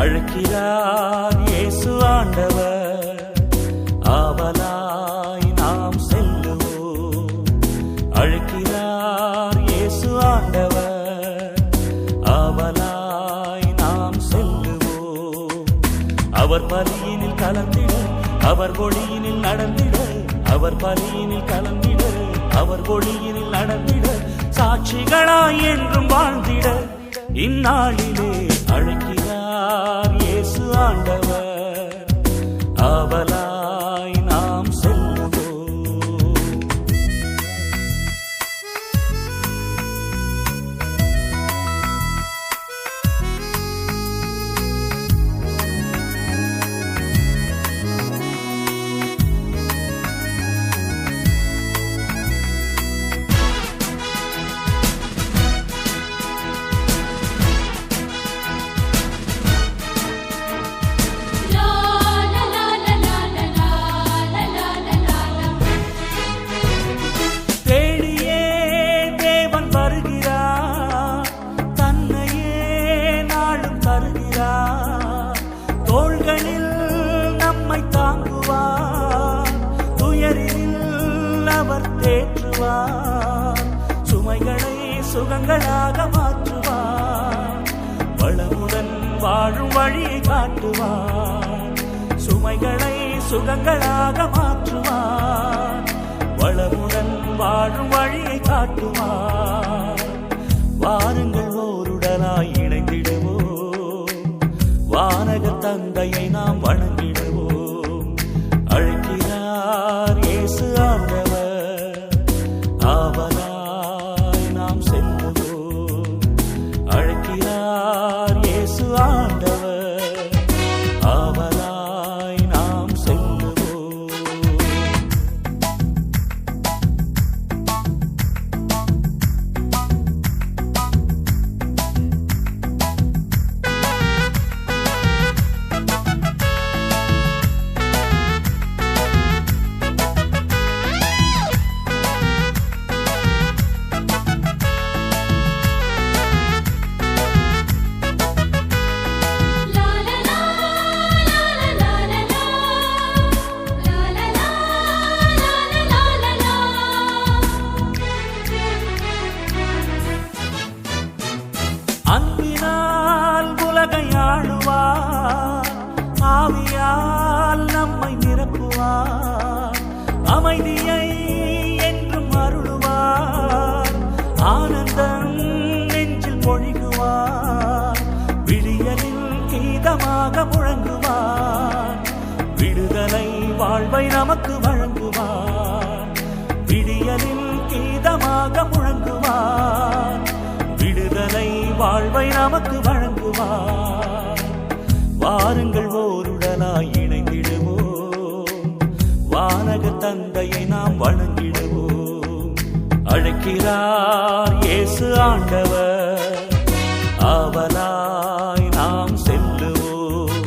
அழைக்கிறார் இயேசு ஆண்டவர். ஆவலாய் நாம் செல்லுவோம். அழைக்கிறார் இயேசு ஆண்டவர். ஆவலாய் நாம் செல்லுவோம். அவர் பலியினில் கலந்திட, அவர் ஒளியினில் நடந்திட, அவர் பலியினில் கலந்திட, அவர் ஒளியினில் நடந்திட, சாட்சிகளாய் என்றும் வாழ்ந்திட இந்நாளிலே அழைக்கிறார் இயேசு ஆண்டவர். ஆவலாய் நாம் செல்லுவோம். தோள்களில் நம்மை தாங்குவார், துயரில் அவர் தேற்றுவார், சுமைகளை சுகங்களாக மாற்றுவார், வளமுடன் வாழும் வழியை காட்டுவார், சுமைகளை சுகங்களாக மாற்றுவார், வளமுடன் வாழும் வழியை காட்டுவார். வாருங்கள் ஓருடனாய் இணைந்திடுவோம், வானக தந்தையை நாம் வணங்கிடுவோம். அழைக்கிறார் இயேசு ஆண்டவர். ஆவலாய் நாம் செல்லுவோம். அழைக்கிறார் இயேசு ஆண்டவர். ஆவலாய் நாம் செல்லுவோம். அன்பினால் உலகை ஆளுவார், ஆவியால் நம்மை நிரப்புவார், அமைதியை என்றும் அருளுவார், ஆனந்தம் நெஞ்சில் பொழிகுவார், விடியலில் கீதமாக முழங்குவார், விடுதலை வாழ்வை நமக்கு வழங்குவார், விடியலில் கீதமாக முழங்குவார், விடுதலை வாழ்வை நமக்கு வழங்குவார். வாருங்கள் ஓருடனாய் இணைந்திடுவோம், வானக தந்தையை நாம் வணங்கிடுவோம். அழைக்கிறார் இயேசு ஆண்டவர். ஆவலாய் நாம் செல்லுவோம்.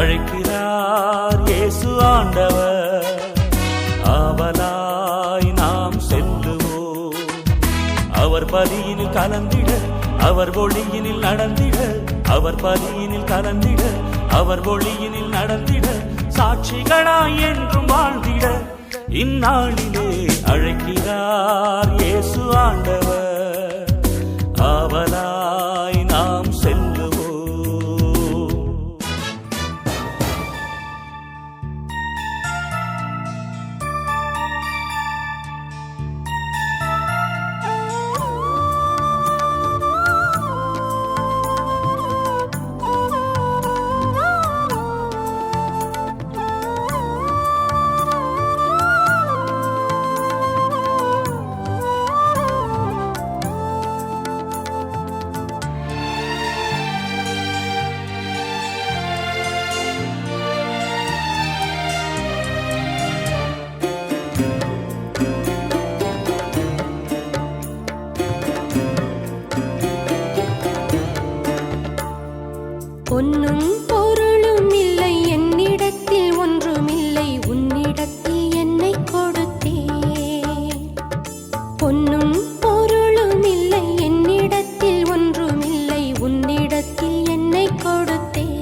அழைக்கிறார் இயேசு ஆண்டவர். ஆவலாய் நாம் செல்லுவோம். அவர் பலியினில் கலந்திட, அவர் ஒளியினில் நடந்திட, அவர் பலியினில் கலந்திட, அவர் ஒளியினில் நடந்திட, சாட்சிகளாய் என்றும் வாழ்ந்திட இந்நாளிலே அழைக்கிறார் இயேசு ஆண்டவர். ஆவலாய் நாம் செல்லுவோம். பொன்னும் பொருளும் இல்லை என்னிடத்தில், ஒன்றுமில்லை உன்னிடத்தில் என்னை கொடுத்தேன். பொன்னும் பொருளும் இல்லை என்னிடத்தில், ஒன்றுமில்லை உன்னிடத்தில் என்னை கொடுத்தேன்.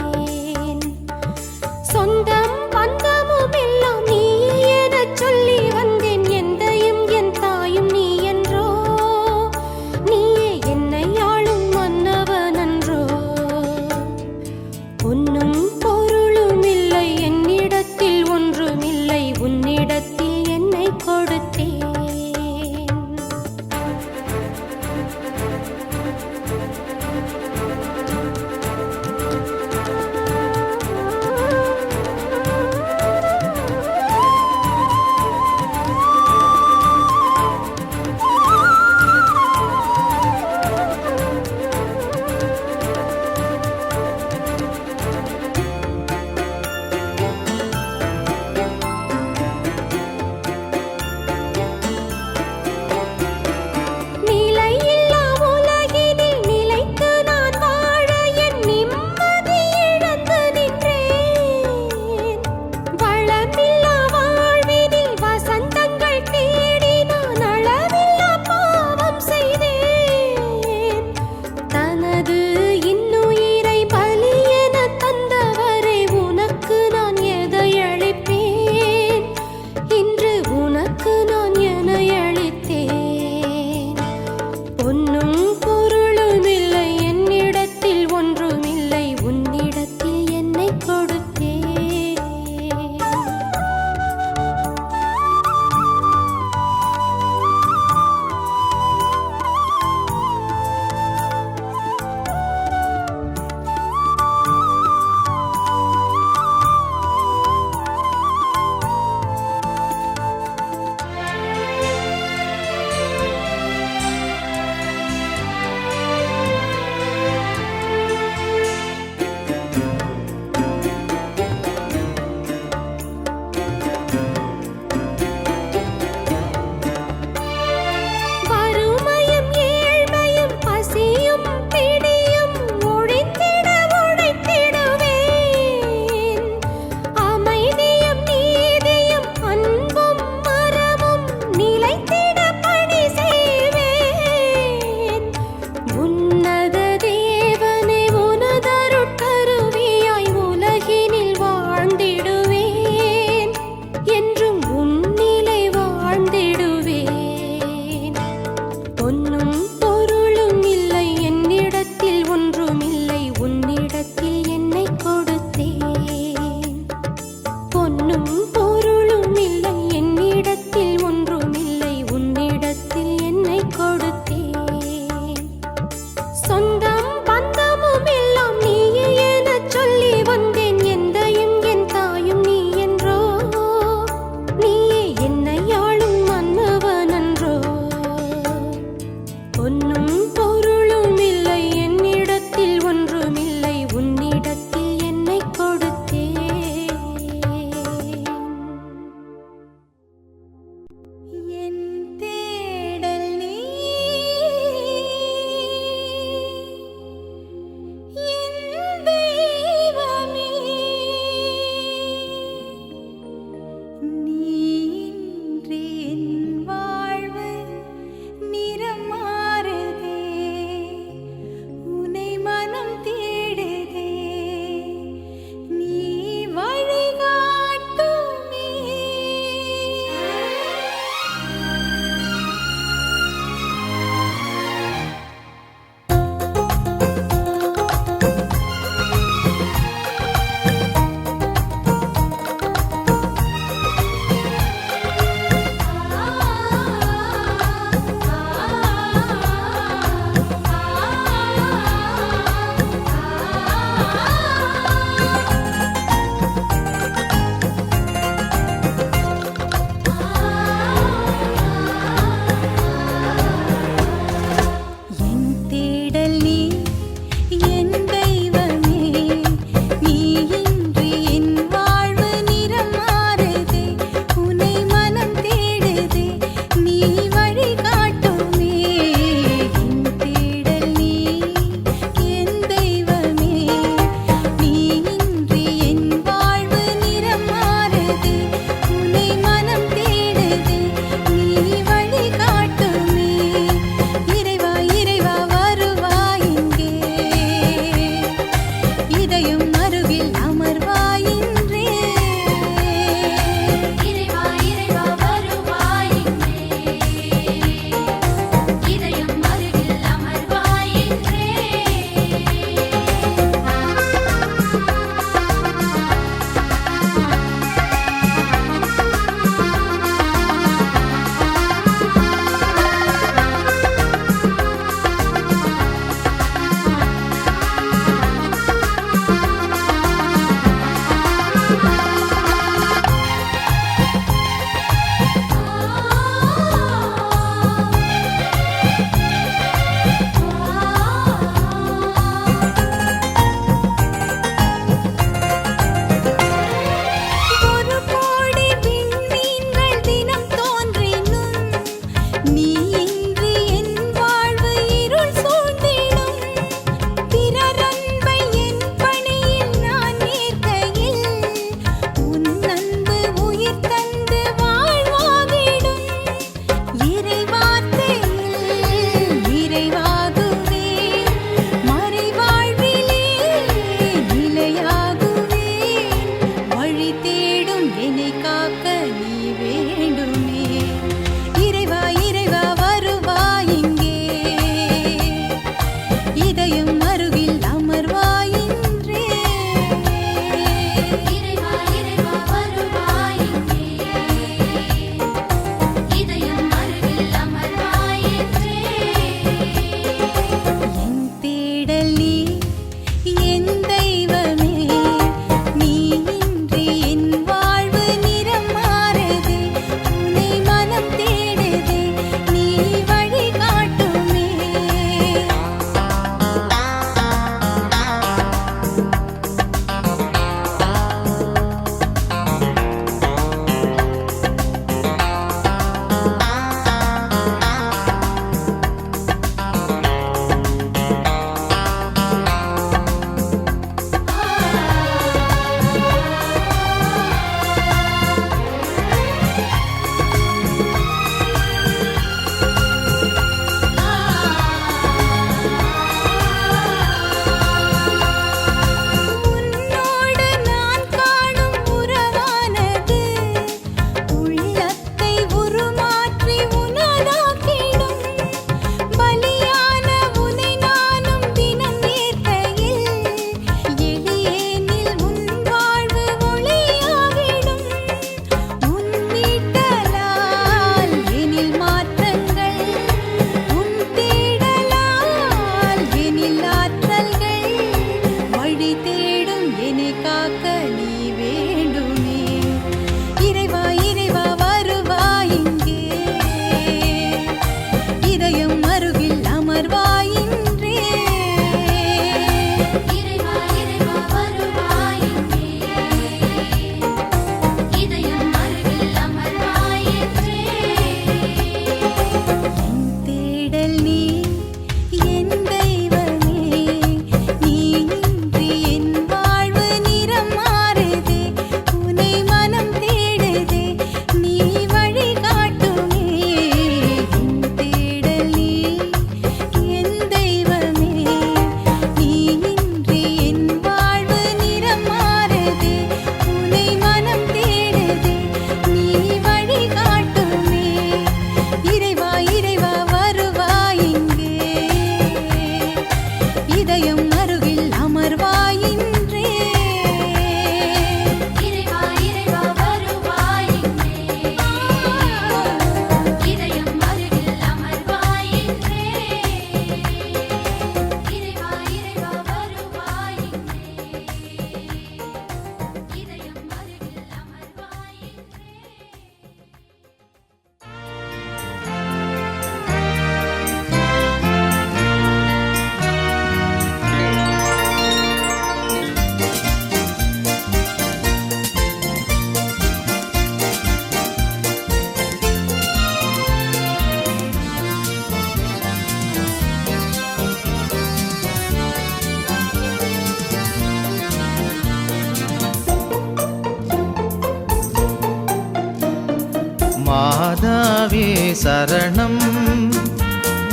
மாதாவே சரணம்.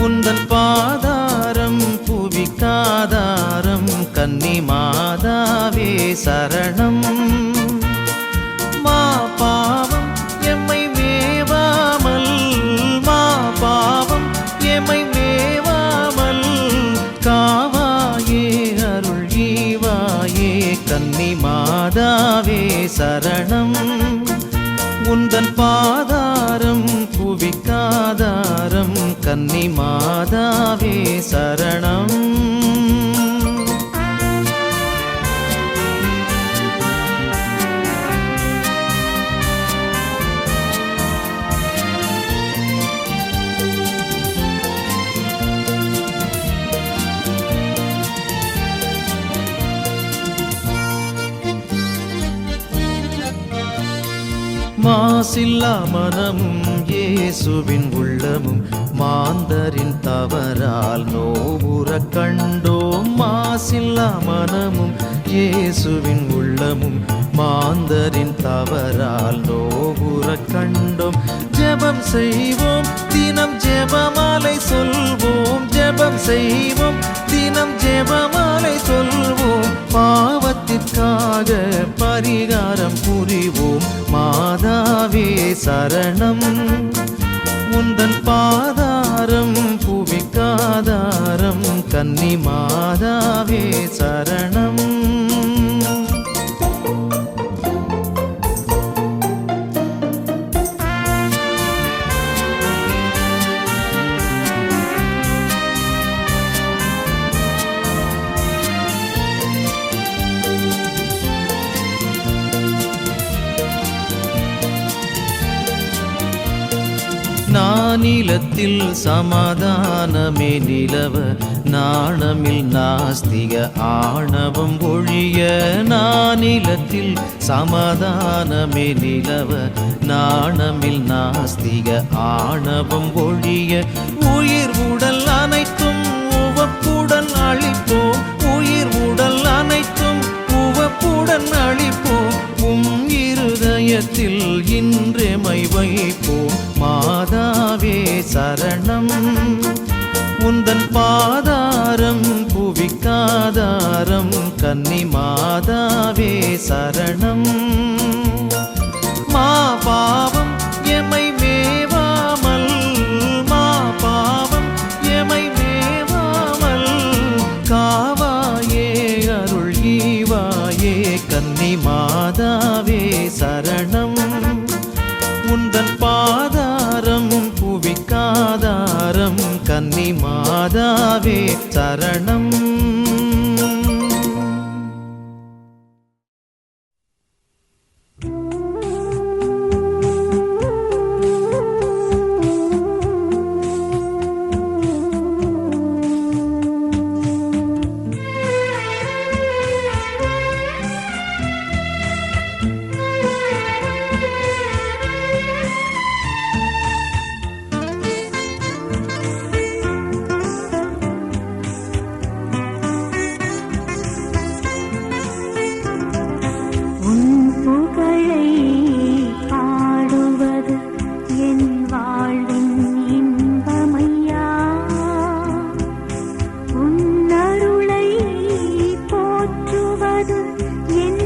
உந்தன் பாதாரம் புவிக்காதாரம் கன்னி மாதாவே சரணம். மா பாவம் எம்மை மேவாமல், மா பாவம் எம்மை மேவாமல் காவாயே அருள் ஈவாயே கன்னி மாதாவே சரணம். உந்தன் பாதாரம் புவிக்காதாரம் கன்னி மாதாவே சரணம். மாசில்லா மனமும் இயேசுவின் உள்ளமும் மாந்தரின் தவறால் நோவுற கண்டோம். மாசில்லா மனமும் இயேசுவின் உள்ளமும் மாந்தரின் தவறால் நோவுற கண்டோம். ஜெபம் செய்வோம் தினம் ஜெபமாலை சொல்வோம், ஜெபம் செய்வோம் தினம் ஜெபமாலை சொல்வோம். பாவத்திற்காக பரிகாரம் புரிவோம். மாதாவே சரணம். உந்தன் பாதாரம் புவிக்காதாரம் கன்னி மாதாவே சரணம். நானிலத்தில் சமாதானமே நிலவ நாணமில் நாஸ்திக ஆணவம் ஒழிய. நானிலத்தில் சமாதானமே நிலவ நாணமில் நாஸ்திக ஆணவம் ஒழிய. உயிர் உடல் அனைத்தும் உவப்புடன் அழிப்போம், உயிர் உடல் அனைத்தும் உவப்புடன் அழிப்போம். இருதயத்தில் இன்றெமை வைப்போம். மாதாவே சரணம். உந்தன் பாதாரம் புவிக்காதாரம் கன்னி மாதாவே சரணம். மா பாவம் எமை மேவாமல், மா பாவம் எமை மேவாமல் காவாயே அருள் ஈவாயே கன்னி மாதாவே சரணம். உந்தன் பாதாரம் புவிக்காதாரம் கன்னி மாதாவே சரணம். என்